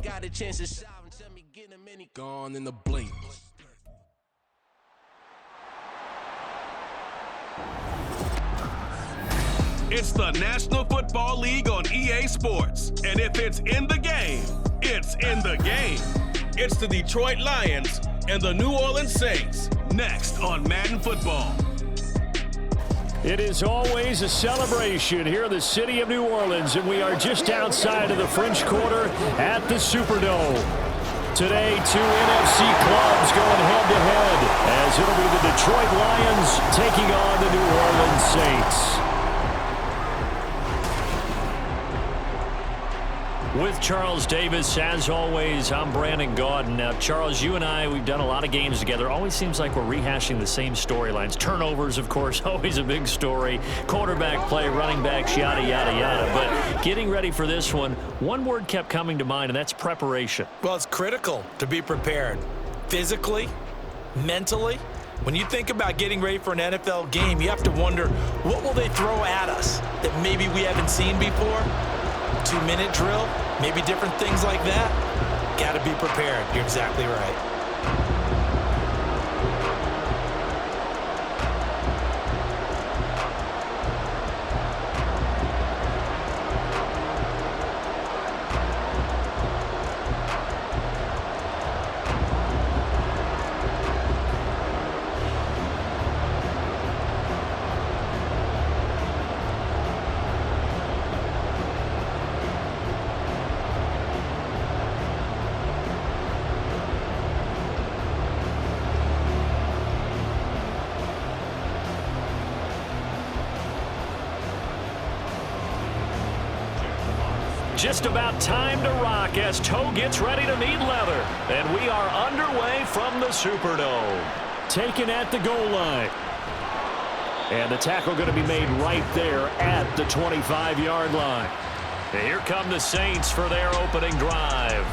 got a chance to shout and tell me get him any gone in the blink. It's the National Football League on EA Sports. And if it's in the game, it's in the game. It's the Detroit Lions and the New Orleans Saints. Next on Madden Football. It is always a celebration here in the city of New Orleans, and we are just outside of the French Quarter at the Superdome. Today, two NFC clubs going head-to-head, as it'll be the Detroit Lions taking on the New Orleans Saints. With Charles Davis, as always, I'm Brandon Gaudin. Now, Charles, you and I, we've done a lot of games together. Always seems like we're rehashing the same storylines. Turnovers, of course, always a big story. Quarterback play, running backs, yada, yada, yada. But getting ready for this one word kept coming to mind, and that's preparation. Well, it's critical to be prepared. Physically, mentally. When you think about getting ready for an NFL game, you have to wonder, what will they throw at us that maybe we haven't seen before? 2-minute drill, maybe different things like that. Got to be prepared. You're exactly right. Just about time to rock as toe gets ready to meet leather. And we are underway from the Superdome. Taken at the goal line. And the tackle going to be made right there at the 25-yard line. And here come the Saints for their opening drive.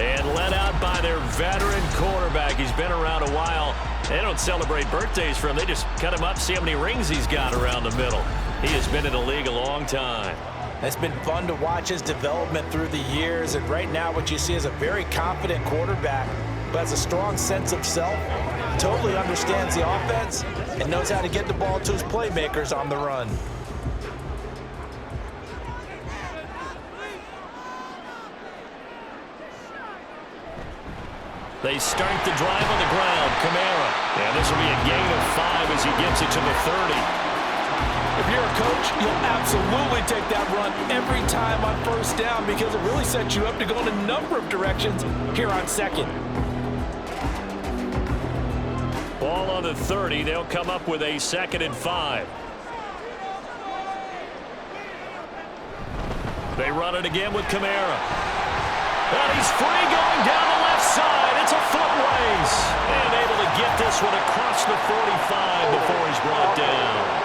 And led out by their veteran quarterback. He's been around a while. They don't celebrate birthdays for him. They just cut him up, see how many rings he's got around the middle. He has been in the league a long time. It's been fun to watch his development through the years, and right now what you see is a very confident quarterback who has a strong sense of self, totally understands the offense, and knows how to get the ball to his playmakers on the run. They start the drive on the ground. Kamara. And this will be a gain of 5 as he gets it to the 30. If you're a coach, you'll absolutely take that run every time on first down because it really sets you up to go in a number of directions here on second. Ball on the 30. They'll come up with a 2nd and 5. They run it again with Kamara. And he's free going down the left side. It's a foot race. And able to get this one across the 45 before he's brought down.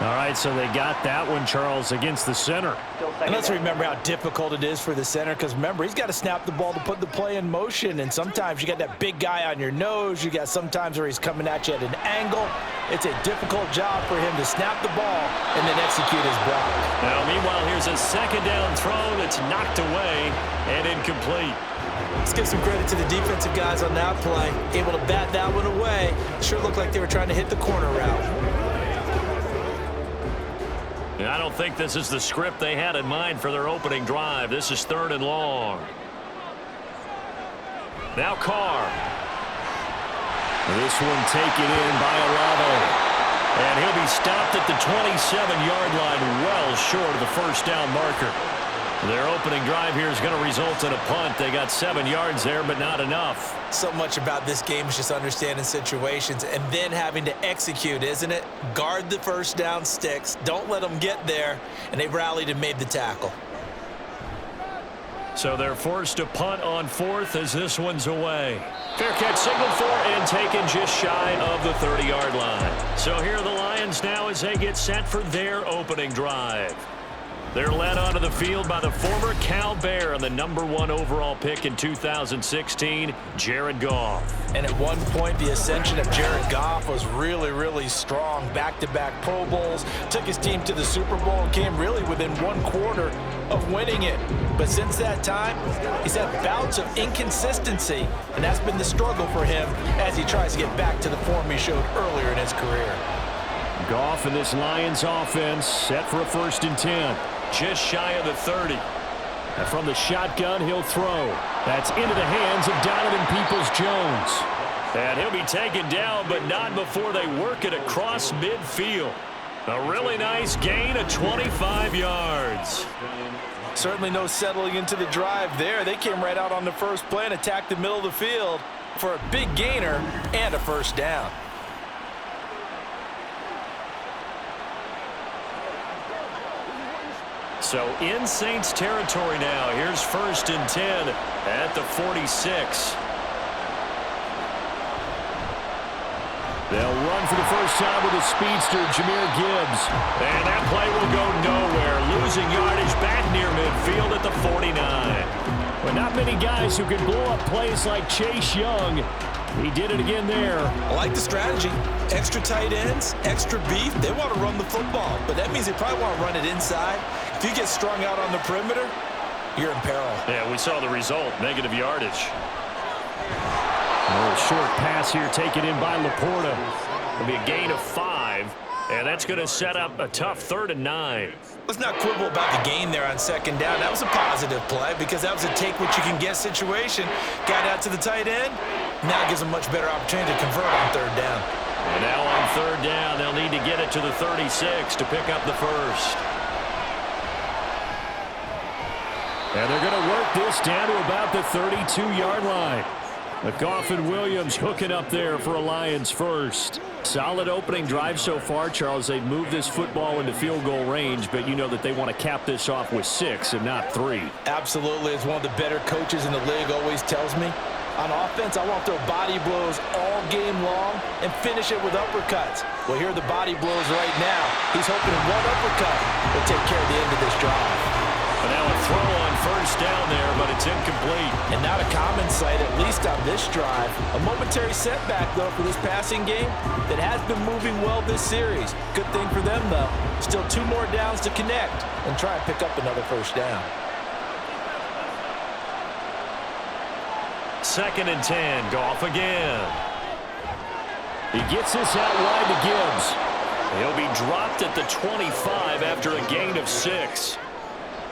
All right, so they got that one, Charles, against the center. And let's remember how difficult it is for the center because, remember, he's got to snap the ball to put the play in motion, and sometimes you got that big guy on your nose. You got sometimes where he's coming at you at an angle. It's a difficult job for him to snap the ball and then execute his block. Now, meanwhile, here's a 2nd down throw that's knocked away and incomplete. Let's give some credit to the defensive guys on that play. Able to bat that one away. Sure looked like they were trying to hit the corner route. I don't think this is the script they had in mind for their opening drive. This is 3rd and long. Now Carr. This one taken in by Olave. And he'll be stopped at the 27-yard line, well short of the first down marker. Their opening drive here is going to result in a punt. They got 7 yards there, but not enough. So much about this game is just understanding situations and then having to execute, isn't it? Guard the first down sticks. Don't let them get there. And they rallied and made the tackle. So they're forced to punt on 4th as this one's away. Fair catch signaled for and taken just shy of the 30-yard line. So here are the Lions now as they get set for their opening drive. They're led onto the field by the former Cal Bear and the #1 overall pick in 2016, Jared Goff. And at one point, the ascension of Jared Goff was really, really strong. Back-to-back Pro Bowls, took his team to the Super Bowl, and came really within 1/4 of winning it. But since that time, he's had bouts of inconsistency, and that's been the struggle for him as he tries to get back to the form he showed earlier in his career. Goff and this Lions offense set for a 1st and 10. Just shy of the 30. And from the shotgun, he'll throw. That's into the hands of Donovan Peoples-Jones. And he'll be taken down, but not before they work it across midfield. A really nice gain of 25 yards. Certainly no settling into the drive there. They came right out on the first play and attacked the middle of the field for a big gainer and a 1st down. So in Saints territory now. Here's 1st and 10 at the 46. They'll run for the first time with a speedster, Jahmyr Gibbs. And that play will go nowhere. Losing yardage back near midfield at the 49. But not many guys who can blow up plays like Chase Young. He did it again there. I like the strategy. Extra tight ends, extra beef. They want to run the football, but that means they probably want to run it inside. If you get strung out on the perimeter, you're in peril. Yeah, we saw the result, negative yardage. A little short pass here taken in by Laporta. It'll be a gain of 5, and that's going to set up a tough 3rd and 9. Let's not quibble about the gain there on 2nd down. That was a positive play because that was a take-what-you-can-get situation. Got out to the tight end. Now it gives them a much better opportunity to convert on 3rd down. And now on 3rd down, they'll need to get it to the 36 to pick up the 1st. And they're going to work this down to about the 32-yard line. Goff and Williams hooking up there for a Lions 1st. Solid opening drive so far, Charles. They've moved this football into field goal range, but you know that they want to cap this off with 6 and not 3. Absolutely. As one of the better coaches in the league always tells me, on offense, I want to throw body blows all game long and finish it with uppercuts. Well, here are the body blows right now. He's hoping one uppercut will take care of the end of this drive. But now a throw on 1st down there, but it's incomplete. And not a common sight, at least on this drive. A momentary setback, though, for this passing game that has been moving well this series. Good thing for them, though. Still 2 more downs to connect and try and pick up another 1st down. 2nd and 10, Goff again. He gets this out wide to Gibbs. He'll be dropped at the 25 after a gain of 6.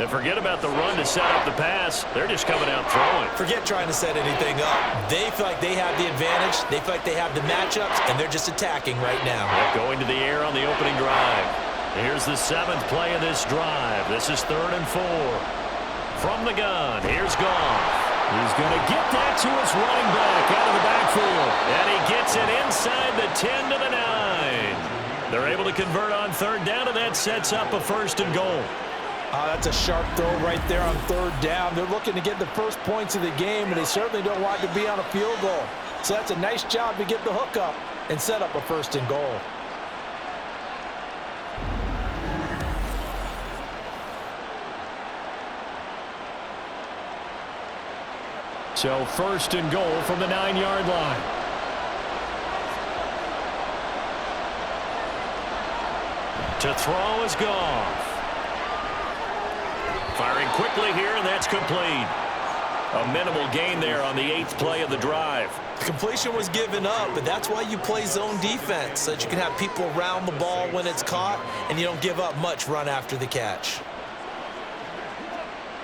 And forget about the run to set up the pass. They're just coming out throwing. Forget trying to set anything up. They feel like they have the advantage. They feel like they have the matchups, and they're just attacking right now. Going to the air on the opening drive. Here's the 7th play of this drive. This is 3rd and 4. From the gun, here's Goff. He's going to get that to his running back out of the backfield. And he gets it inside the 10 to the 9. They're able to convert on 3rd down, and that sets up a 1st and goal. That's a sharp throw right there on 3rd down. They're looking to get the first points of the game, and they certainly don't want to be on a field goal. So that's a nice job to get the hook up and set up a 1st and goal. So 1st and goal from the 9-yard line. To throw is Goff. Firing quickly here, and that's complete. A minimal gain there on the 8th play of the drive. The completion was given up, but that's why you play zone defense, so that you can have people around the ball when it's caught, and you don't give up much run after the catch.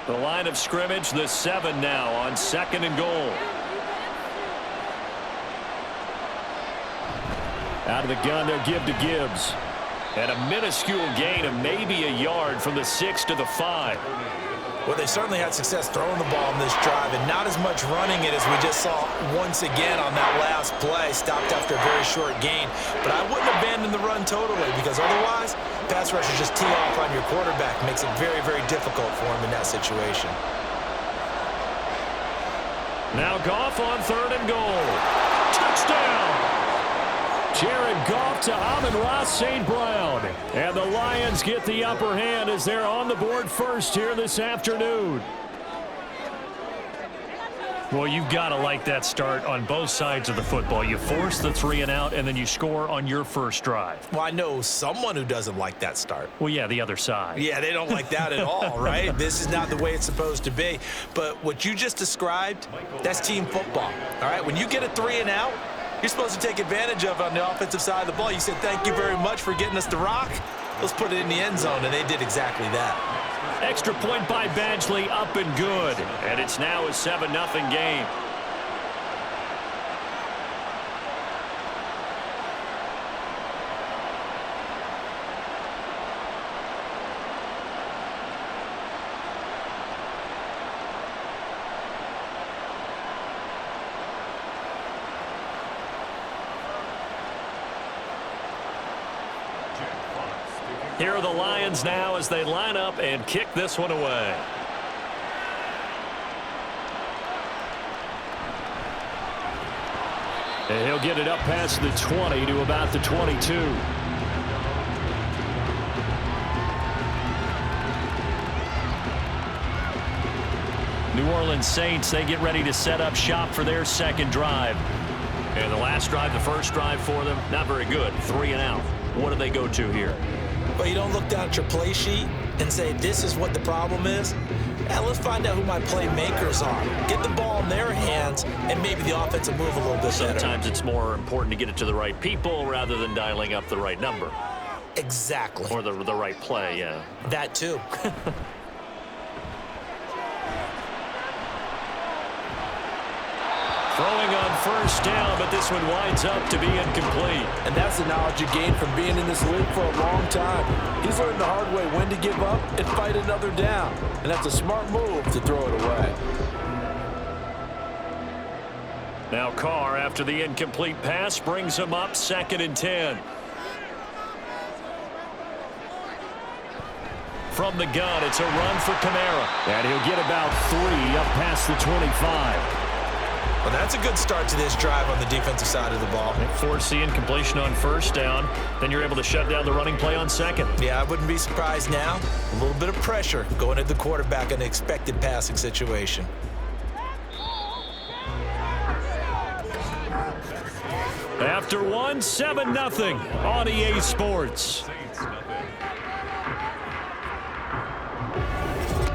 The line of scrimmage, the 7 now on 2nd and goal. Out of the gun, they'll give to Gibbs. And a minuscule gain of maybe a yard from the 6 to the 5. Well, they certainly had success throwing the ball in this drive, and not as much running it as we just saw once again on that last play. Stopped after a very short gain. But I wouldn't abandon the run totally, because otherwise, pass rushers just tee off on your quarterback. Makes it very, very difficult for him in that situation. Now Goff on 3rd and goal. Touchdown! Jared Goff to Amon-Ra St. Brown. And the Lions get the upper hand as they're on the board first here this afternoon. Well, you've got to like that start on both sides of the football. You force the 3 and out, and then you score on your first drive. Well, I know someone who doesn't like that start. Well, yeah, the other side. Yeah, they don't like that at all, right? This is not the way it's supposed to be. But what you just described, that's team football, all right? When you get a 3 and out, you're supposed to take advantage of it on the offensive side of the ball. You said, thank you very much for getting us the rock. Let's put it in the end zone, and they did exactly that. Extra point by Badgley, up and good. And it's now a 7-0 game. Here are the Lions now as they line up and kick this one away. And he'll get it up past the 20 to about the 22. New Orleans Saints, they get ready to set up shop for their second drive. And the last drive, the first drive for them, not very good. 3 and out. What do they go to here? But you don't look down at your play sheet and say, this is what the problem is. Yeah, let's find out who my playmakers are. Get the ball in their hands, and maybe the offense will move a little bit better. Sometimes it's more important to get it to the right people rather than dialing up the right number. Exactly. Or the right play, yeah. That too. Throwing on first down, but this one winds up to be incomplete. And that's the knowledge you gain from being in this league for a long time. He's learned the hard way when to give up and fight another down. And that's a smart move to throw it away. Now Carr, after the incomplete pass, brings him up 2nd and 10. From the gun, it's a run for Kamara. And he'll get about 3 up past the 25. Well, that's a good start to this drive on the defensive side of the ball. Force the incompletion on first down. Then you're able to shut down the running play on second. Yeah, I wouldn't be surprised now. A little bit of pressure going at the quarterback in an expected passing situation. After one, 7-0 on EA Sports.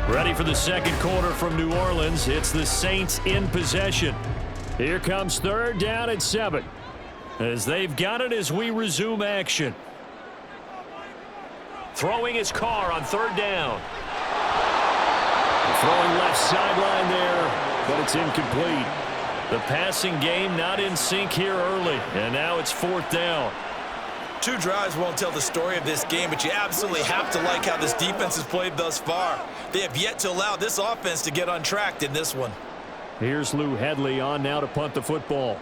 Ready for the second quarter from New Orleans. It's the Saints in possession. Here comes 3rd down and 7. As they've got it as we resume action. Throwing his Carr on 3rd down. Throwing left sideline there, but it's incomplete. The passing game not in sync here early, and now it's 4th down. 2 drives won't tell the story of this game, but you absolutely have to like how this defense has played thus far. They have yet to allow this offense to get untracked in this one. Here's Lou Hedley on now to punt the football.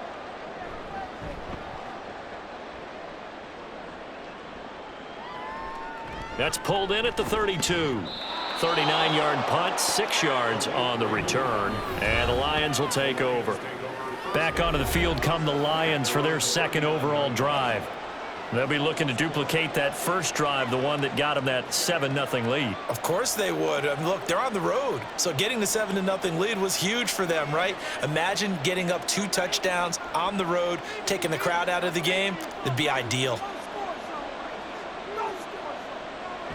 That's pulled in at the 32. 39-yard punt, 6 yards on the return, and the Lions will take over. Back onto the field come the Lions for their second overall drive. They'll be looking to duplicate that first drive, the one that got them that 7-0 lead. Of course they would. I mean, look, they're on the road. So getting the 7-0 lead was huge for them, right? Imagine getting up 2 touchdowns on the road, taking the crowd out of the game. It'd be ideal.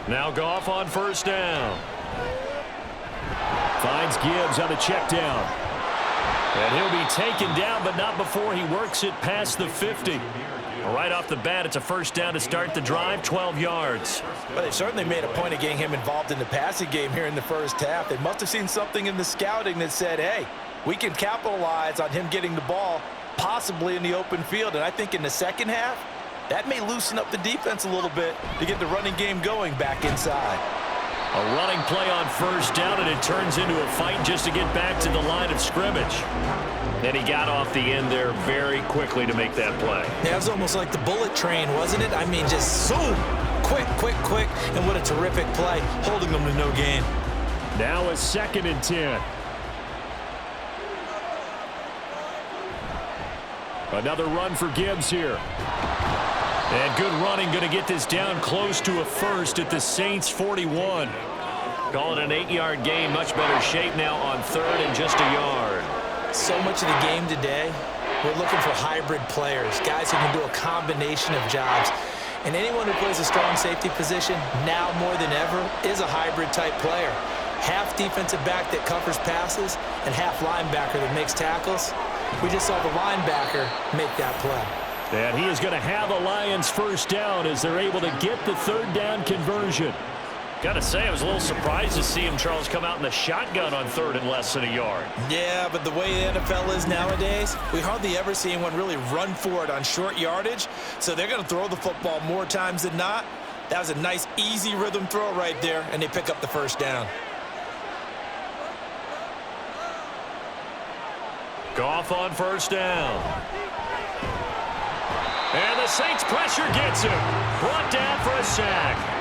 Now Goff on first down. Finds Gibbs on a check down. And he'll be taken down, but not before he works it past the 50. Right off the bat, it's a first down to start the drive, 12 yards. Well, they certainly made a point of getting him involved in the passing game here in the first half. They must have seen something in the scouting that said, hey, we can capitalize on him getting the ball, possibly in the open field. And I think in the second half, that may loosen up the defense a little bit to get the running game going back inside. A running play on first down, and it turns into a fight just to get back to the line of scrimmage. And he got off the end there very quickly to make that play. Yeah, it was almost like the bullet train, wasn't it? I mean, just zoom, quick, and what a terrific play, holding them to no gain. Now a 2nd and 10. Another run for Gibbs here. And good running, going to get this down close to a first at the Saints 41. Call it an 8-yard gain. Much better shape now on third and just a yard. So much of the game today, we're looking for hybrid players, guys who can do a combination of jobs. And anyone who plays a strong safety position, now more than ever, is a hybrid-type player. Half defensive back that covers passes and half linebacker that makes tackles. We just saw the linebacker make that play. And he is going to have a Lions first down as they're able to get the third down conversion. Got to say, I was a little surprised to see him, Charles, come out in the shotgun on third and less than a yard. Yeah, but the way the NFL is nowadays, we hardly ever see anyone really run for it on short yardage. So they're going to throw the football more times than not. That was a nice, easy rhythm throw right there, and they pick up the first down. Goff on first down. And the Saints pressure gets him. Brought down for a sack.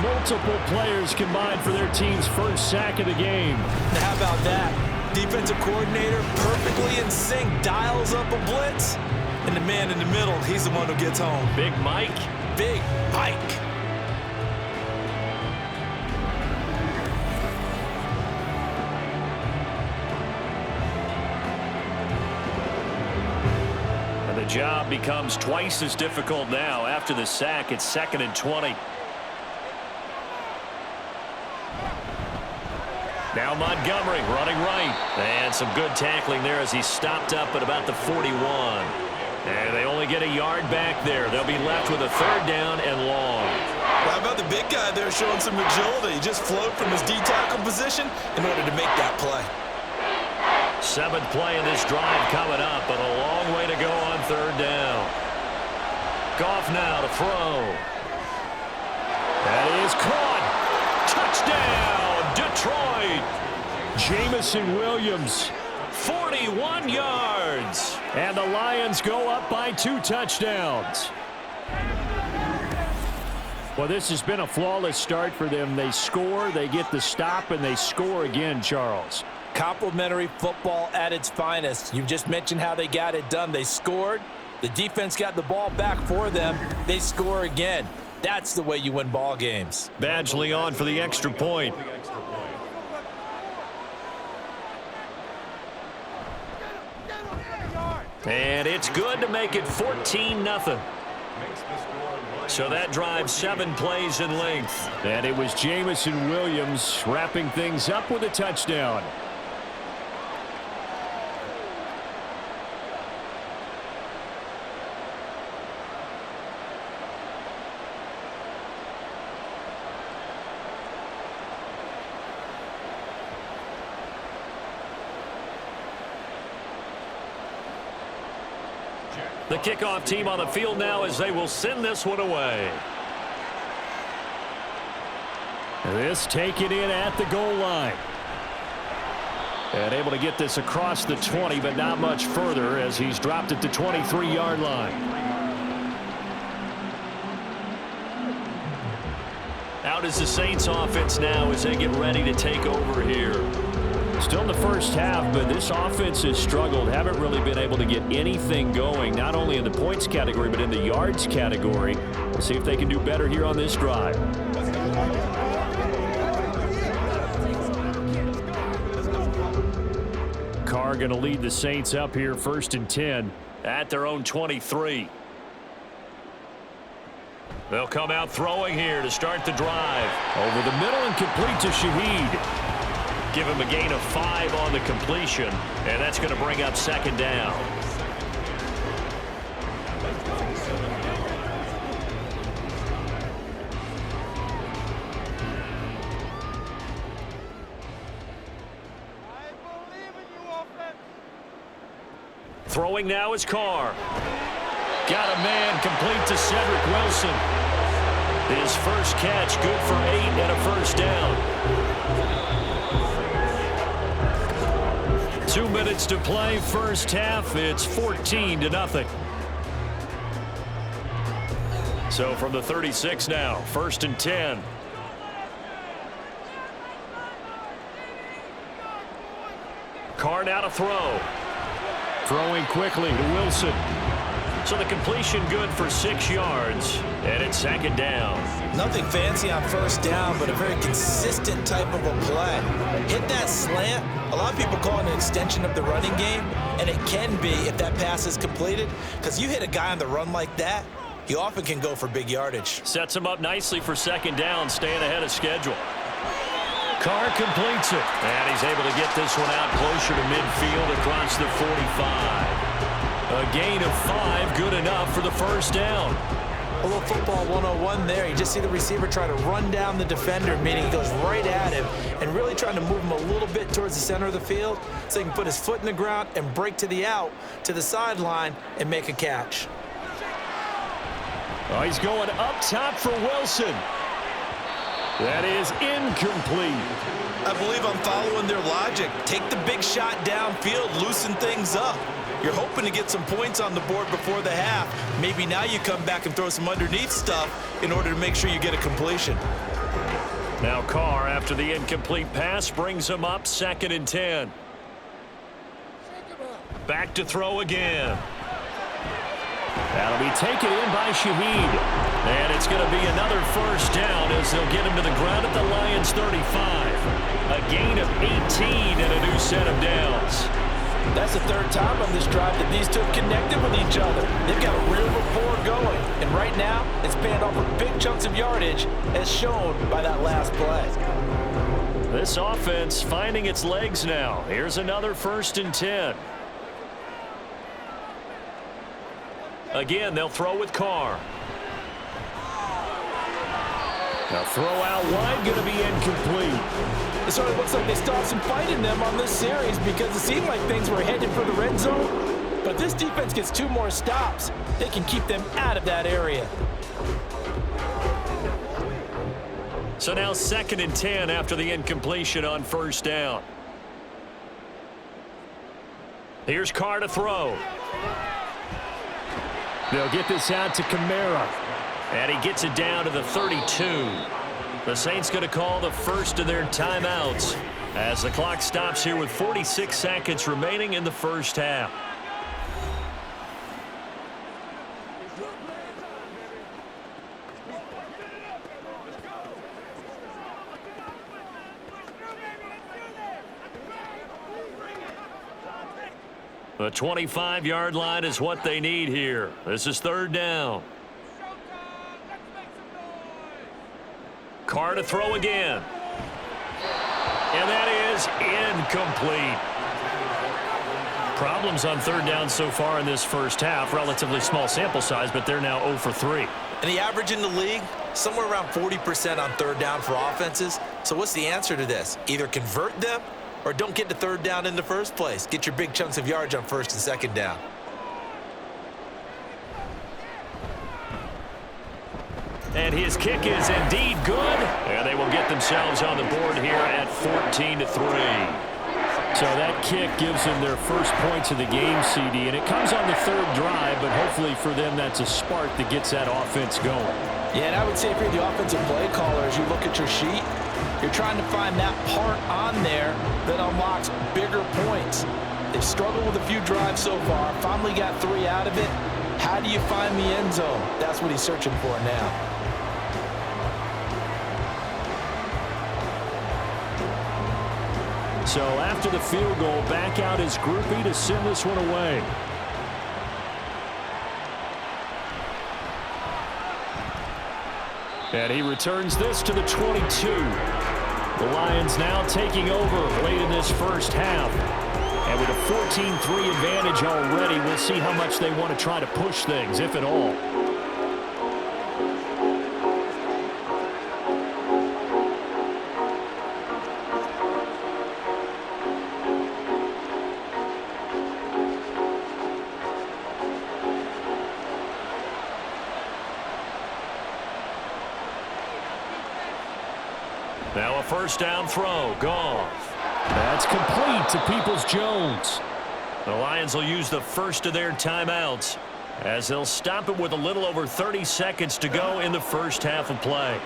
Multiple players combined for their team's first sack of the game. Now, how about that? Defensive coordinator perfectly in sync, dials up a blitz. And the man in the middle, he's the one who gets home. Big Mike. Big Mike. And the job becomes twice as difficult now. After the sack, it's 2nd and 20. Now Montgomery running right. And some good tackling there as he stopped up at about the 41. And they only get a yard back there. They'll be left with a third down and long. Well, how about the big guy there showing some agility? He just flowed from his D-tackle position in order to make that play. 7th play in this drive coming up, but a long way to go on third down. Goff now to throw. That is caught. Touchdown, Detroit. Jamison Williams, 41 yards. And the Lions go up by 2 touchdowns. Well, this has been a flawless start for them. They score, they get the stop, and they score again, Charles. Complimentary football at its finest. You just mentioned how they got it done. They scored. The defense got the ball back for them. They score again. That's the way you win ball games. Badgley on for the extra point. And it's good to make it 14-0. So that drives 7 plays in length. And it was Jamison Williams wrapping things up with a touchdown. The kickoff team on the field now as they will send this one away. This taken in at the goal line. And able to get this across the 20, but not much further as he's dropped it to 23-yard line. Out is the Saints offense now as they get ready to take over here. Still in the first half, but this offense has struggled. Haven't really been able to get anything going, not only in the points category, but in the yards category. We'll see if they can do better here on this drive. Carr going to lead the Saints up here 1st and 10 at their own 23. They'll come out throwing here to start the drive. Over the middle and complete to Shaheed. Give him a gain of 5 on the completion, and that's going to bring up 2nd down. Throwing now is Carr. Got a man complete to Cedric Wilson. His first catch good for 8 and a first down. 2 minutes to play, first half. It's 14-0. So from the 36 now, 1st and 10. Carr now to throw. Throwing quickly to Wilson. So the completion good for 6 yards, and it's second down. Nothing fancy on first down, but a very consistent type of a play. Hit that slant. A lot of people call it an extension of the running game, and it can be if that pass is completed, because you hit a guy on the run like that, he often can go for big yardage. Sets him up nicely for second down, staying ahead of schedule. Carr completes it, and he's able to get this one out closer to midfield across the 45. A gain of 5, good enough for the first down. A little football 101 there. You just see the receiver try to run down the defender, meaning he goes right at him and really trying to move him a little bit towards the center of the field so he can put his foot in the ground and break to the out, to the sideline, and make a catch. Oh, he's going up top for Wilson. That is incomplete. I believe I'm following their logic. Take the big shot downfield, loosen things up. You're hoping to get some points on the board before the half. Maybe now you come back and throw some underneath stuff in order to make sure you get a completion. Now Carr, after the incomplete pass, brings him up 2nd and 10. Back to throw again. That'll be taken in by Shaheed. And it's going to be another first down as they'll get him to the ground at the Lions' 35. A gain of 18 and a new set of downs. That's the third time on this drive that these two have connected with each other. They've got a real rapport going. And right now, it's paying off with big chunks of yardage, as shown by that last play. This offense finding its legs now. Here's another 1st and 10. Again, they'll throw with Carr. Now throw out wide, going to be incomplete. It sort of looks like they stopped some fight in them on this series because it seemed like things were headed for the red zone. But this defense gets 2 more stops. They can keep them out of that area. So now 2nd and 10 after the incompletion on first down. Here's Carr to throw. They'll get this out to Kamara. And he gets it down to the 32. The Saints going to call the first of their timeouts as the clock stops here with 46 seconds remaining in the first half. The 25-yard line is what they need here. This is 3rd down. Carr to throw again. And that is incomplete. Problems on 3rd down so far in this first half. Relatively small sample size, but they're now 0 for 3. And the average in the league, somewhere around 40% on 3rd down for offenses. So what's the answer to this? Either convert them or don't get to 3rd down in the first place. Get your big chunks of yards on 1st and 2nd down. And his kick is indeed good. And they will get themselves on the board here at 14-3. So that kick gives them their first points of the game, CD, and it comes on the 3rd drive, but hopefully for them that's a spark that gets that offense going. Yeah, and I would say if you're the offensive play caller, as you look at your sheet, you're trying to find that part on there that unlocks bigger points. They've struggled with a few drives so far, finally got 3 out of it. How do you find the end zone? That's what he's searching for now. So after the field goal, back out his groupie to send this one away. And he returns this to the 22. The Lions now taking over late in this first half. And with a 14-3 advantage already, we'll see how much they want to try to push things, if at all. Now a first down throw. Goff. That's complete to Peoples-Jones. The Lions will use the first of their timeouts as they'll stop it with a little over 30 seconds to go in the first half of play.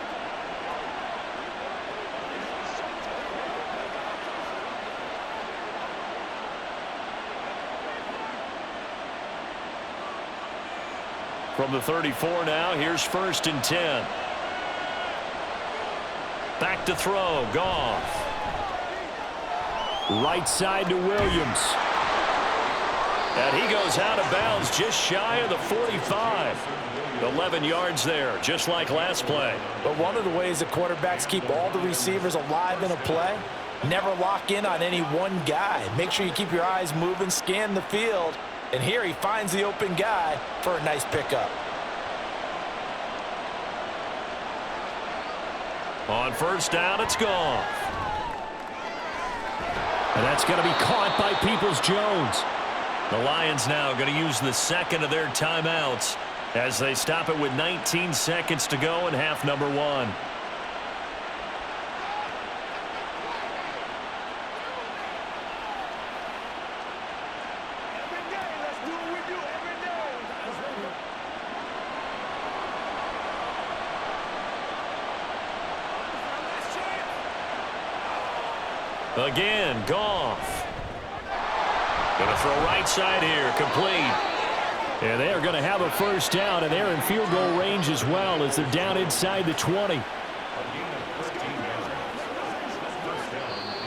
From the 34 now, here's 1st and 10. Back to throw, Goff. Right side to Williams. And he goes out of bounds just shy of the 45. 11 yards there, just like last play. But one of the ways that quarterbacks keep all the receivers alive in a play, never lock in on any one guy. Make sure you keep your eyes moving, scan the field. And here he finds the open guy for a nice pickup. On 1st down, it's gone. And that's going to be caught by Peoples-Jones. The Lions now going to use the second of their timeouts as they stop it with 19 seconds to go in half number 1. Again, Goff. Going to throw right side here, complete. And they are going to have a 1st down, and they're in field goal range as well as they're down inside the 20.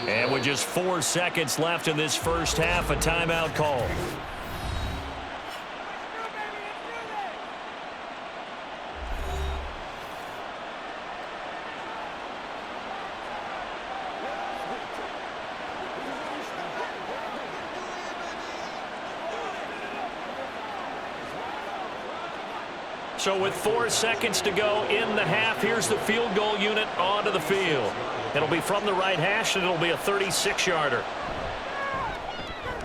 And with just 4 seconds left in this first half, a timeout call. So with 4 seconds to go in the half, here's the field goal unit onto the field. It'll be from the right hash, and it'll be a 36-yarder.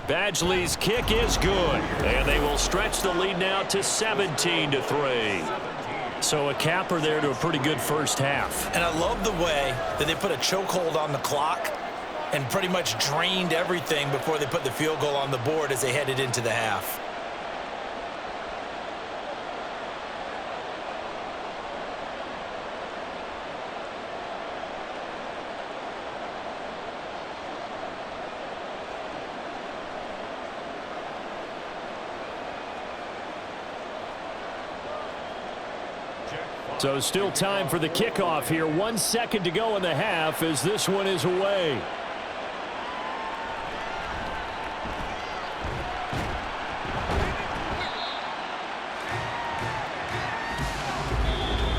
Badgley's kick is good, and they will stretch the lead now to 17-3. So a capper there to a pretty good first half. And I love the way that they put a chokehold on the clock and pretty much drained everything before they put the field goal on the board as they headed into the half. So still time for the kickoff here. 1 second to go in the half as this one is away.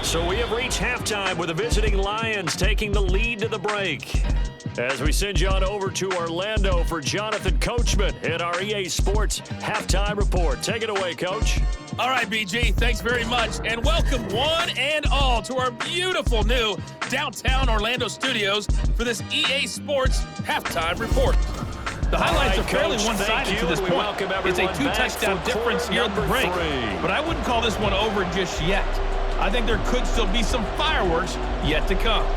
So we have reached halftime with the visiting Lions taking the lead to the break. As we send you on over to Orlando for Jonathan Coachman in our EA Sports Halftime Report. Take it away, Coach. All right, BG, thanks very much. And welcome one and all to our beautiful new downtown Orlando studios for this EA Sports Halftime Report. The highlights are fairly one-sided to this point. It's a 2-touchdown difference here at the break. But I wouldn't call this one over just yet. I think there could still be some fireworks yet to come.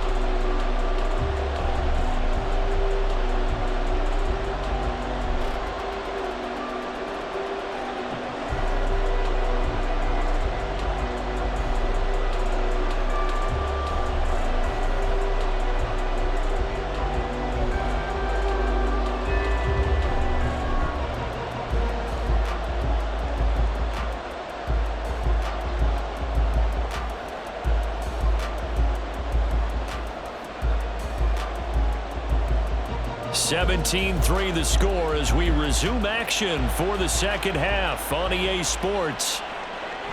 (17-3) the score as we resume action for the second half on EA Sports.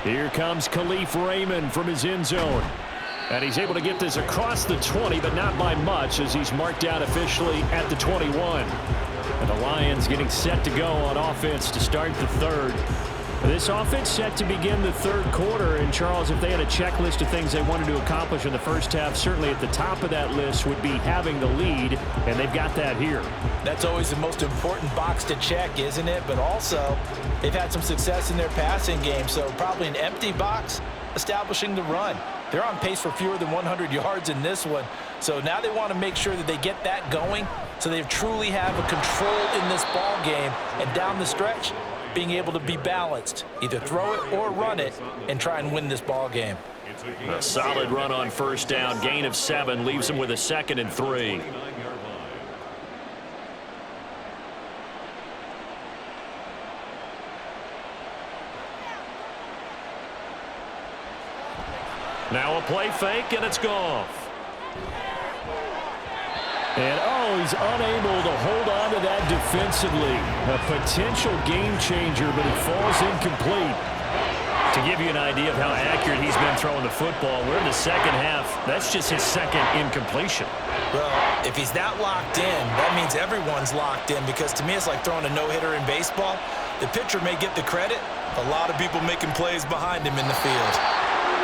Here comes Khalif Raymond from his end zone. And he's able to get this across the 20, but not by much as he's marked out officially at the 21. And the Lions getting set to go on offense to start the third. This offense set to begin the third quarter. And, Charles, if they had a checklist of things they wanted to accomplish in the first half, certainly at the top of that list would be having the lead, and they've got that here. That's always the most important box to check, isn't it? But also, they've had some success in their passing game, so probably an empty box establishing the run. They're on pace for fewer than 100 yards in this one, so now they want to make sure that they get that going so they truly have a control in this ball game, and down the stretch, being able to be balanced, either throw it or run it, and try and win this ball game. A solid run on first down, gain of 7, leaves them with a 2nd and 3. Now a play fake, and it's Goff. And, he's unable to hold on to that defensively. A potential game changer, but it falls incomplete. To give you an idea of how accurate he's been throwing the football, we're in the second half. That's just his second incompletion. Well, if he's that locked in, that means everyone's locked in, because to me it's like throwing a no-hitter in baseball. The pitcher may get the credit. A lot of people making plays behind him in the field.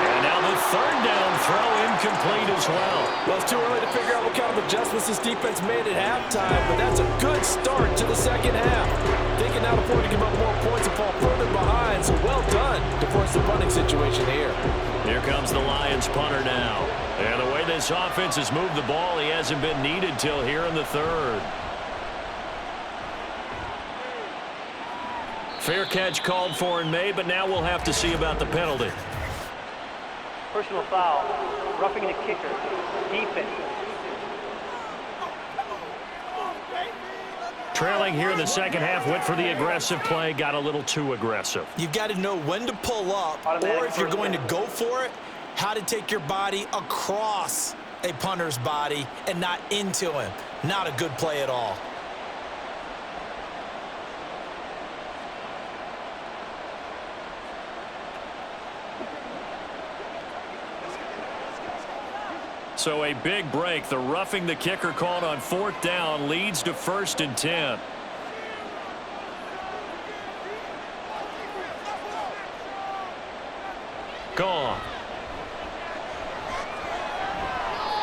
And now the third down throw incomplete as well. Well, it's too early to figure out what kind of adjustments this defense made at halftime, but that's a good start to the second half. They can now afford to give up more points and fall further behind, so well done to force the punting situation here. Here comes the Lions punter now. And the way this offense has moved the ball, he hasn't been needed till here in the third. Fair catch called for and made, but now we'll have to see about the penalty. Personal foul, roughing the kicker, defense. Trailing here in the second half, went for the aggressive play, got a little too aggressive. You've got to know when to pull up, or if you're going to go for it, how to take your body across a punter's body and not into him. Not a good play at all. So a big break. The roughing the kicker called on fourth down leads to 1st and 10. Gone.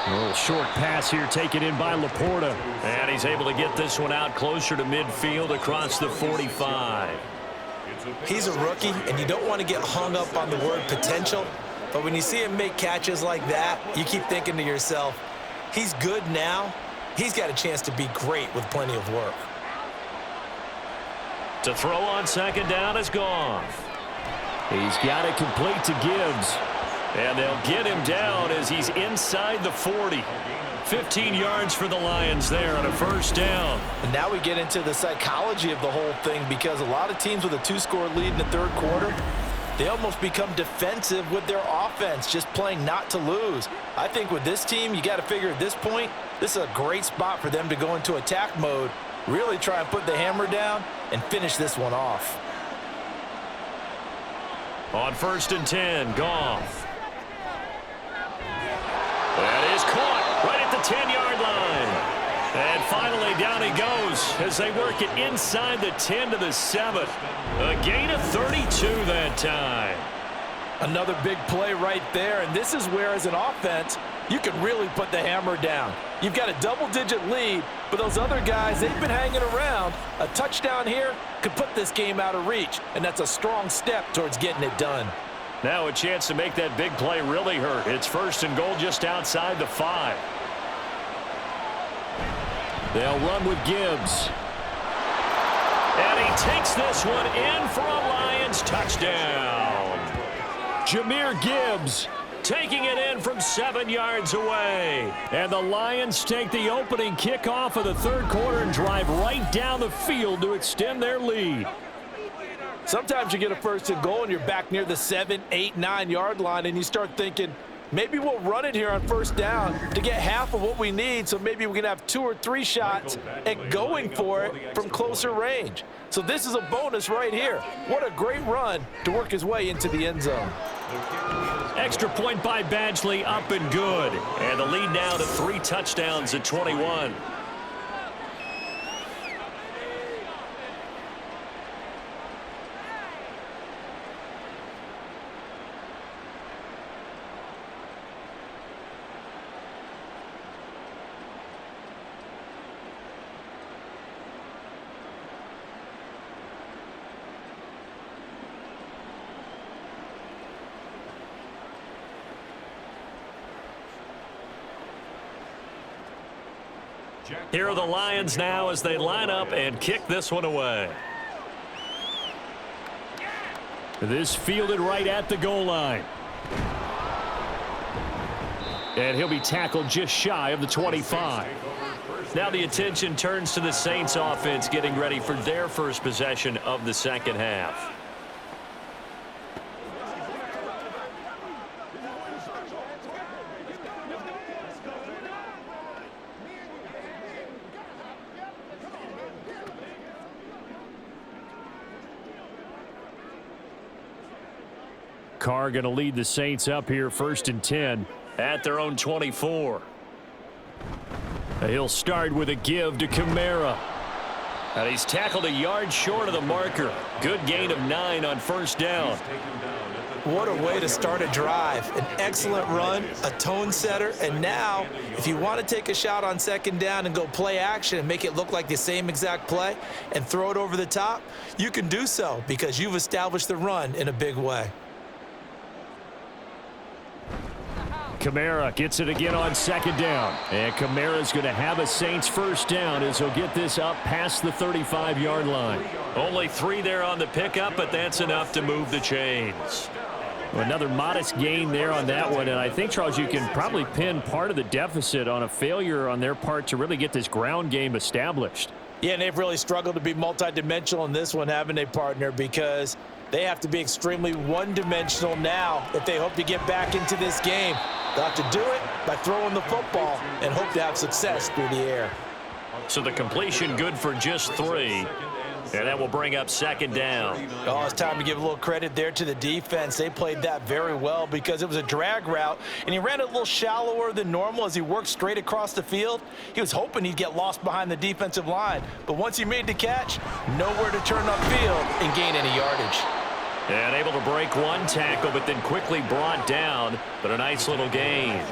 A little short pass here taken in by Laporta. And he's able to get this one out closer to midfield across the 45. He's a rookie, and you don't want to get hung up on the word potential. But when you see him make catches like that, you keep thinking to yourself, he's good now. He's got a chance to be great with plenty of work. To throw on second down is Goff. He's got it complete to Gibbs. And they'll get him down as he's inside the 40. 15 yards for the Lions there on a first down. And now we get into the psychology of the whole thing, because a lot of teams with a 2-score lead in the third quarter, they almost become defensive with their offense, just playing not to lose. I think with this team, you got to figure at this point, this is a great spot for them to go into attack mode, really try and put the hammer down and finish this one off. On 1st and 10, Goff. That is caught right at the 10-yard line. And finally, down he goes as they work it inside the 10 to the 7. A gain of 32 that time. Another big play right there, and this is where, as an offense, you can really put the hammer down. You've got a double-digit lead, but those other guys, they've been hanging around. A touchdown here could put this game out of reach, and that's a strong step towards getting it done. Now a chance to make that big play really hurt. It's 1st and goal just outside the 5. They'll run with Gibbs. And he takes this one in for a Lions touchdown. Jahmyr Gibbs taking it in from 7 yards away. And the Lions take the opening kickoff of the third quarter and drive right down the field to extend their lead. Sometimes you get a 1st and goal and you're back near the 7, 8, 9-yard line, and you start thinking, maybe we'll run it here on 1st down to get half of what we need, so maybe we can have 2 or 3 shots at going for it from closer range. So this is a bonus right here. What a great run to work his way into the end zone. Extra point by Badgley, up and good. And the lead now to 3 touchdowns at 21. Here are the Lions now as they line up and kick this one away. This fielded right at the goal line. And he'll be tackled just shy of the 25. Now the attention turns to the Saints offense getting ready for their first possession of the second half. Carr going to lead the Saints up here 1st and 10 at their own 24. He'll start with a give to Kamara. And he's tackled a yard short of the marker. Good gain of 9 on 1st down. What a way to start a drive. An excellent run, a tone setter, and now if you want to take a shot on 2nd down and go play action and make it look like the same exact play and throw it over the top, you can do so because you've established the run in a big way. Kamara gets it again on 2nd down. And Kamara's going to have a Saints 1st down as he'll get this up past the 35-yard line. Only 3 there on the pickup, but that's enough to move the chains. Another modest gain there on that one, and I think, Charles, you can probably pin part of the deficit on a failure on their part to really get this ground game established. Yeah, and they've really struggled to be multidimensional in this one, haven't they, partner, because they have to be extremely one-dimensional now if they hope to get back into this game. They'll have to do it by throwing the football and hope to have success through the air. So the completion good for just 3. And that will bring up 2nd down. Oh, it's time to give a little credit there to the defense. They played that very well because it was a drag route, and he ran it a little shallower than normal as he worked straight across the field. He was hoping he'd get lost behind the defensive line, but once he made the catch, nowhere to turn upfield and gain any yardage. And able to break 1 tackle, but then quickly brought down, but a nice little gain.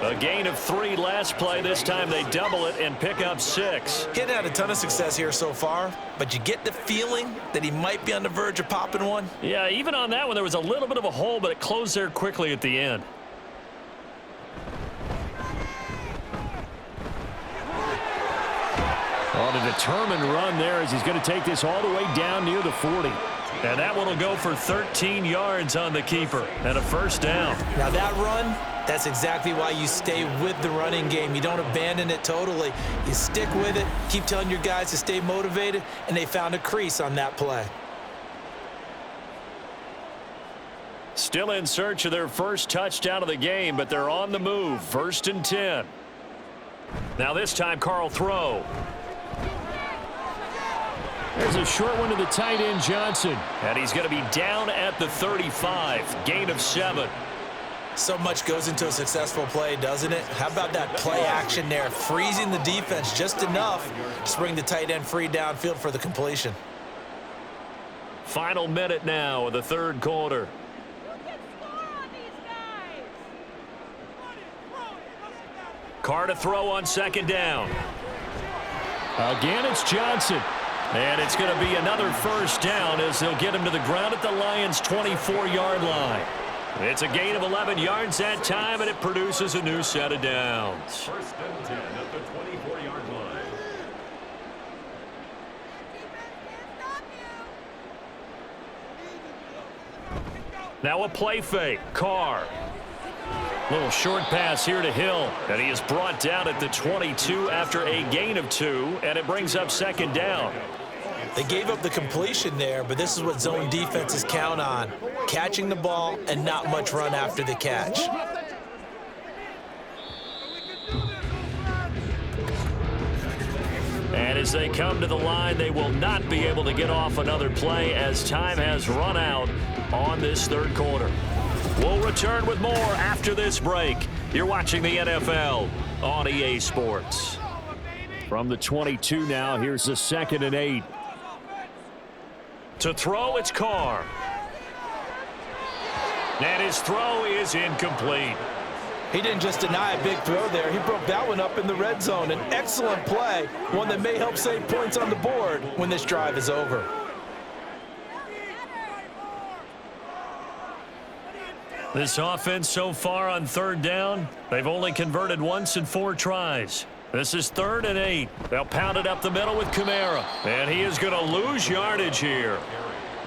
A gain of 3 last play. This time they double it and pick up 6. He hadn't had a ton of success here so far, but you get the feeling that he might be on the verge of popping one. Yeah, even on that one, there was a little bit of a hole, but it closed there quickly at the end. On a determined run there as he's going to take this all the way down near the 40. And that one will go for 13 yards on the keeper and a 1st down. Now that run, that's exactly why you stay with the running game. You don't abandon it totally. You stick with it, keep telling your guys to stay motivated, and they found a crease on that play. Still in search of their 1st touchdown of the game, but they're on the move. 1st and 10. Now this time Carl throw. There's a short one to the tight end, Johnson. And he's going to be down at the 35. Gain of 7. So much goes into a successful play, doesn't it? How about that play action there? Freezing the defense just enough to bring the tight end free downfield for the completion. Final minute now of the 3rd quarter. Carr to throw on 2nd down. Again, it's Johnson. And it's going to be another 1st down as they'll get him to the ground at the Lions' 24-yard line. It's a gain of 11 yards that time, and it produces a new set of downs. 1st and 10 at the 24-yard line. Now a play fake. Carr. Little short pass here to Hill, and he is brought down at the 22 after a gain of 2, and it brings up 2nd down. They gave up the completion there, but this is what zone defenses count on. Catching the ball and not much run after the catch. And as they come to the line, they will not be able to get off another play as time has run out on this 3rd quarter. We'll return with more after this break. You're watching the NFL on EA Sports. From the 22 now, here's the 2nd and 8. To throw, it's Carr. And his throw is incomplete. He didn't just deny a big throw there. He broke that one up in the red zone. An excellent play, one that may help save points on the board when this drive is over. This offense so far on 3rd down, they've only converted once in 4 tries. This is 3rd and 8. They'll pound it up the middle with Kamara. And he is going to lose yardage here.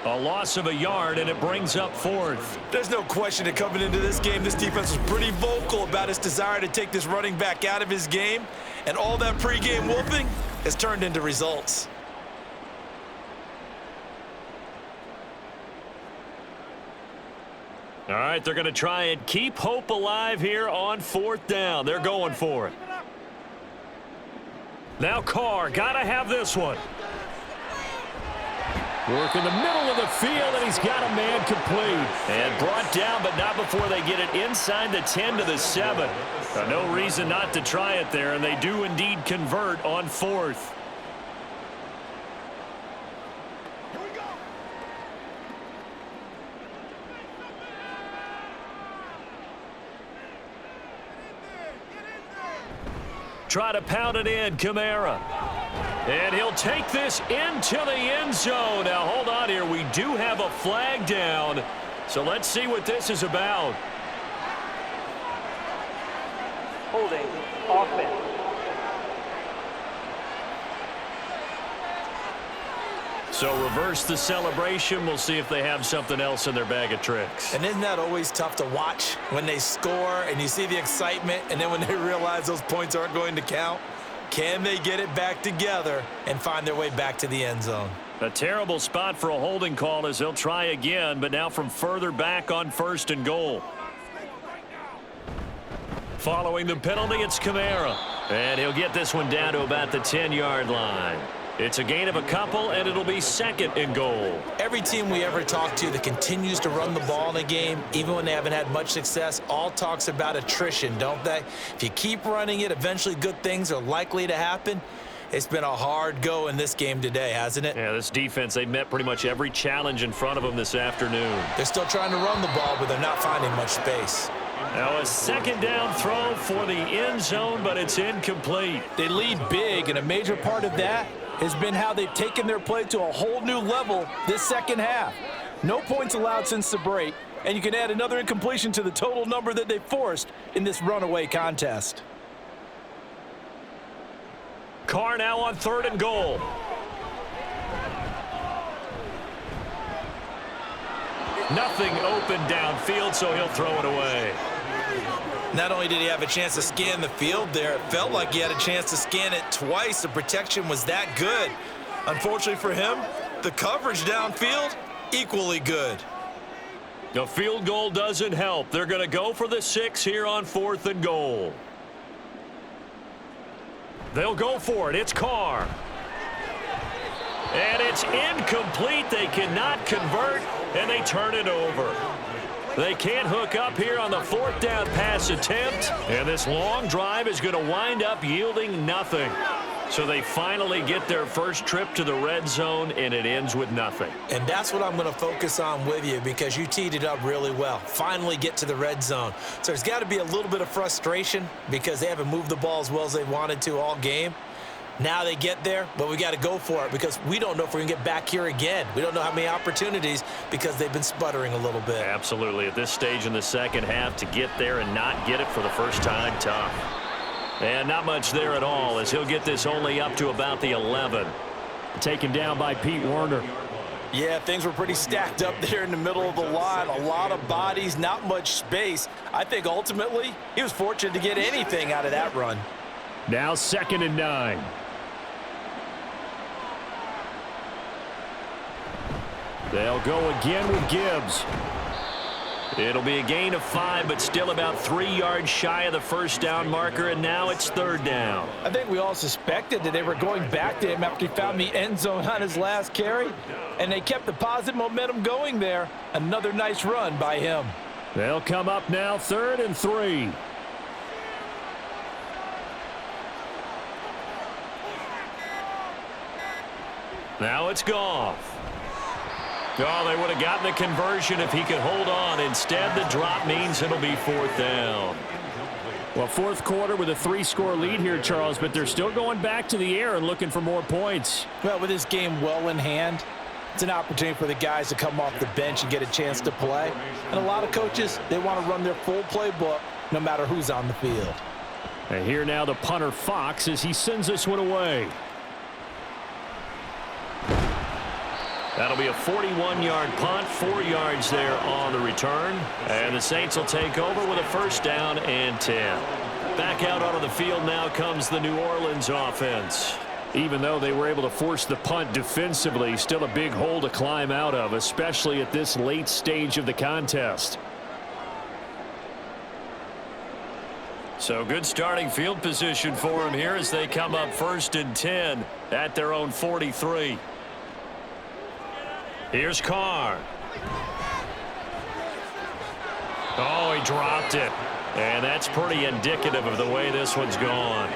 A loss of a yard, and it brings up 4th. There's no question that coming into this game, this defense was pretty vocal about its desire to take this running back out of his game. And all that pregame whooping has turned into results. All right, they're going to try and keep hope alive here on 4th down. They're going for it. Now Carr, got to have this one. Work in the middle of the field, and he's got a man complete. And brought down, but not before they get it inside the 10 to the 7. No reason not to try it there, and they do indeed convert on 4th. Try to pound it in, Kamara. And he'll take this into the end zone. Now, hold on here. We do have a flag down. So let's see what this is about. Holding. Offense. So reverse the celebration. We'll see if they have something else in their bag of tricks. And isn't that always tough to watch when they score and you see the excitement, and then when they realize those points aren't going to count? Can they get it back together and find their way back to the end zone? A terrible spot for a holding call as they'll try again, but now from further back on 1st and goal. Following the penalty, it's Kamara. And he'll get this one down to about the 10-yard line. It's a gain of a couple, and it'll be 2nd and goal. Every team we ever talk to that continues to run the ball in a game, even when they haven't had much success, all talks about attrition, don't they? If you keep running it, eventually good things are likely to happen. It's been a hard go in this game today, hasn't it? Yeah, this defense, they met pretty much every challenge in front of them this afternoon. They're still trying to run the ball, but they're not finding much space. Now a 2nd down throw for the end zone, but it's incomplete. They lead big, and a major part of that has been how they've taken their play to a whole new level this second half. No points allowed since the break, and you can add another incompletion to the total number that they forced in this runaway contest. Carr now on 3rd and goal. Nothing open downfield, so he'll throw it away. Not only did he have a chance to scan the field there, it felt like he had a chance to scan it twice. The protection was that good. Unfortunately for him, the coverage downfield, equally good. The field goal doesn't help. They're going to go for the 6 here on 4th and goal. They'll go for it. It's Carr. And it's incomplete. They cannot convert, and they turn it over. They can't hook up here on the 4th down pass attempt, and this long drive is going to wind up yielding nothing. So they finally get their first trip to the red zone, and it ends with nothing. And that's what I'm going to focus on with you, because you teed it up really well. Finally get to the red zone. So there's got to be a little bit of frustration because they haven't moved the ball as well as they wanted to all game. Now they get there, but we got to go for it because we don't know if we're going to get back here again. We don't know how many opportunities because they've been sputtering a little bit. Absolutely. At this stage in the second half, to get there and not get it for the first time, tough. And not much there at all as he'll get this only up to about the 11. Taken down by Pete Werner. Yeah, things were pretty stacked up there in the middle of the line. A lot of bodies, not much space. I think ultimately he was fortunate to get anything out of that run. Now 2nd and 9. They'll go again with Gibbs. It'll be a gain of 5, but still about 3 yards shy of the first down marker, and now it's 3rd down. I think we all suspected that they were going back to him after he found the end zone on his last carry, and they kept the positive momentum going there. Another nice run by him. They'll come up now 3rd and 3. Now it's Goff. Oh, they would have gotten a conversion if he could hold on. Instead, the drop means it'll be 4th down. Well, 4th quarter with a 3-score lead here, Charles, but they're still going back to the air and looking for more points. Well, with this game well in hand, it's an opportunity for the guys to come off the bench and get a chance to play. And a lot of coaches, they want to run their full playbook no matter who's on the field. And here now the punter, Fox, as he sends this one away. That'll be a 41-yard punt, 4 yards there on the return. And the Saints will take over with a 1st down and 10. Back out onto the field now comes the New Orleans offense. Even though they were able to force the punt defensively, still a big hole to climb out of, especially at this late stage of the contest. So good starting field position for them here as they come up 1st and 10 at their own 43. Here's Carr. Oh, he dropped it. And that's pretty indicative of the way this one's gone.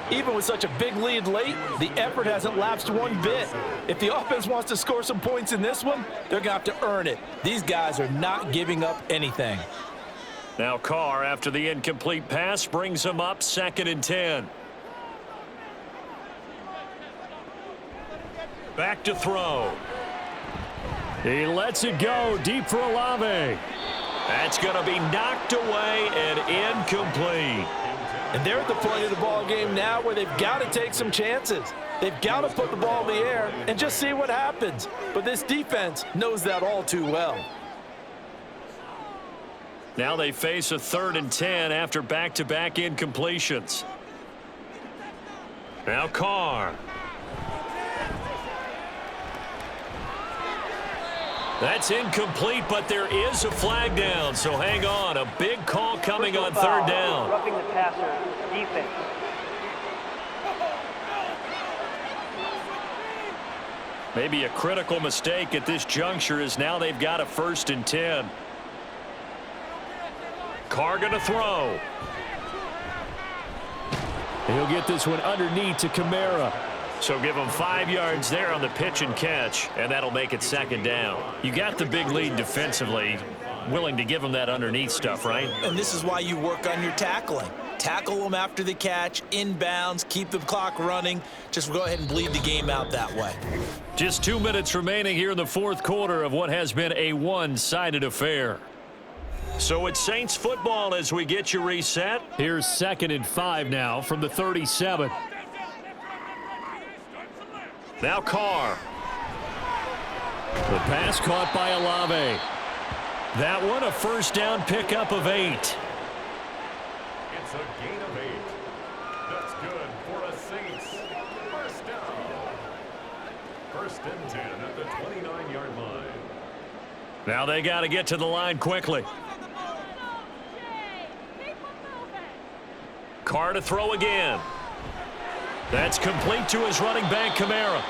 Even with such a big lead late, the effort hasn't lapsed one bit. If the offense wants to score some points in this one, they're going to have to earn it. These guys are not giving up anything. Now Carr, after the incomplete pass, brings him up 2nd and 10. Back to throw. He lets it go deep for Olave. That's going to be knocked away and incomplete. And they're at the point of the ball game now where they've got to take some chances. They've got to put the ball in the air and just see what happens. But this defense knows that all too well. Now they face a 3rd and 10 after back-to-back incompletions. Now Carr. That's incomplete, but there is a flag down, so hang on. A big call coming on 3rd down. Roughing the passer, defense. Maybe a critical mistake at this juncture is now they've got a 1st and 10. Carr going to throw. He'll get this one underneath to Kamara. So give him 5 yards there on the pitch and catch, and that'll make it 2nd down. You got the big lead defensively, willing to give him that underneath stuff, right? And this is why you work on your tackling. Tackle them after the catch, inbounds, keep the clock running. Just go ahead and bleed the game out that way. Just 2 minutes remaining here in the 4th quarter of what has been a one-sided affair. So it's Saints football as we get you reset. Here's 2nd and 5 now from the 37. Now Carr. The pass caught by Olave. That one a 1st down pickup of 8. It's a gain of 8. That's good for a Saints 1st down. 1st and 10 at the 29-yard line. Now they got to get to the line quickly. Carr to throw again. That's complete to his running back, Kamara.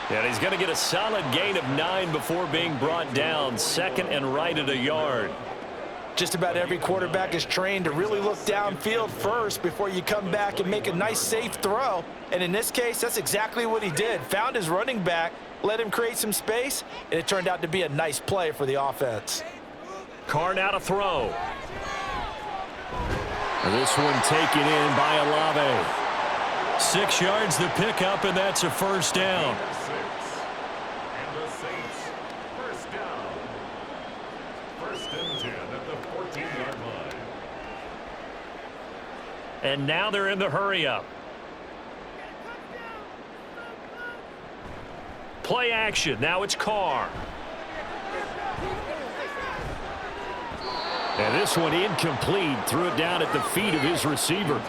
And he's going to get a solid gain of 9 before being brought down. 2nd and right at a yard. Just about every quarterback is trained to really look downfield first before you come back and make a nice, safe throw. And in this case, that's exactly what he did. Found his running back, let him create some space, and it turned out to be a nice play for the offense. Carr now to throw. This one taken in by Olave. 6 yards the pickup, and that's a 1st down. 6. And the Saints 1st down. 1st and 10 at the 14-yard line. And now they're in the hurry-up. Play action. Now it's Carr. And this one incomplete. Threw it down at the feet of his receiver.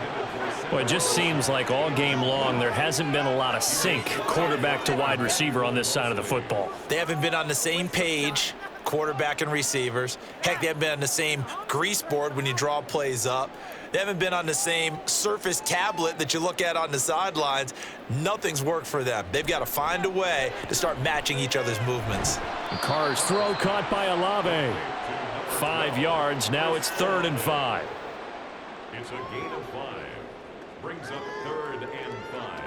Well, it just seems like all game long there hasn't been a lot of sync quarterback to wide receiver on this side of the football. They haven't been on the same page, quarterback and receivers. Heck, they haven't been on the same grease board when you draw plays up. They haven't been on the same Surface tablet that you look at on the sidelines. Nothing's worked for them. They've got to find a way to start matching each other's movements. Carr's throw caught by Olave. 5 yards. Now it's 3rd and 5. It's a gain of 5. Brings up 3rd and 5.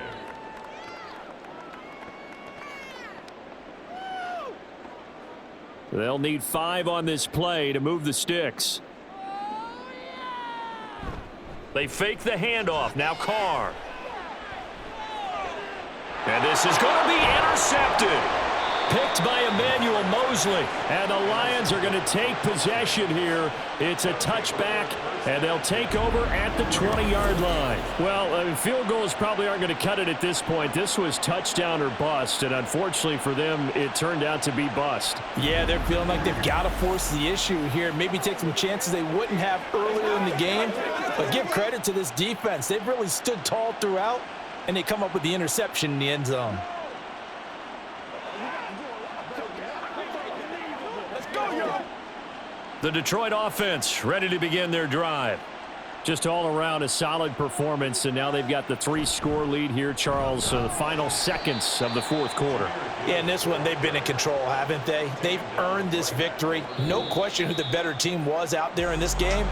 They'll need 5 on this play to move the sticks. They fake the handoff. Now Carr. And this is going to be intercepted. Picked by Emmanuel Mosley. And the Lions are going to take possession here. It's a touchback, and they'll take over at the 20-yard line. Well, field goals probably aren't going to cut it at this point. This was touchdown or bust, and unfortunately for them, it turned out to be bust. Yeah, they're feeling like they've got to force the issue here. Maybe take some chances they wouldn't have earlier in the game. But give credit to this defense. They've really stood tall throughout, and they come up with the interception in the end zone. The Detroit offense ready to begin their drive. Just all around a solid performance, and now they've got the 3-score lead here, Charles. So the final seconds of the fourth quarter. Yeah, in this one, they've been in control, haven't they? They've earned this victory. No question who the better team was out there in this game.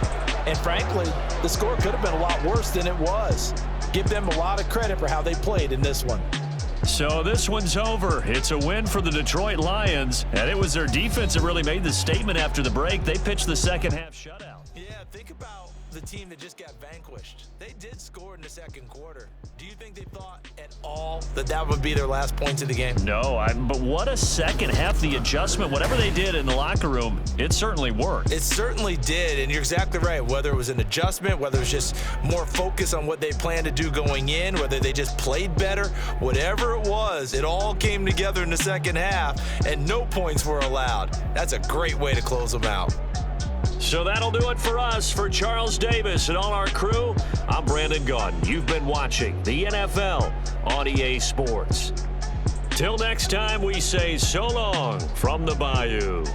And frankly, the score could have been a lot worse than it was. Give them a lot of credit for how they played in this one. So this one's over. It's a win for the Detroit Lions, and it was their defense that really made the statement after the break. They pitched the second-half shutout. Yeah, think about the team that just got vanquished. They did score in the second quarter. Do you think they thought at all that that would be their last points of the game? No, but what a second half. The adjustment, whatever they did in the locker room, it certainly worked. It certainly did, and you're exactly right. Whether it was an adjustment, whether it was just more focus on what they planned to do going in, whether they just played better, whatever it was, it all came together in the second half, and no points were allowed. That's a great way to close them out. So that'll do it for us. For Charles Davis and all our crew, I'm Brandon Gunn. You've been watching the NFL on EA Sports. Till next time, we say so long from the Bayou.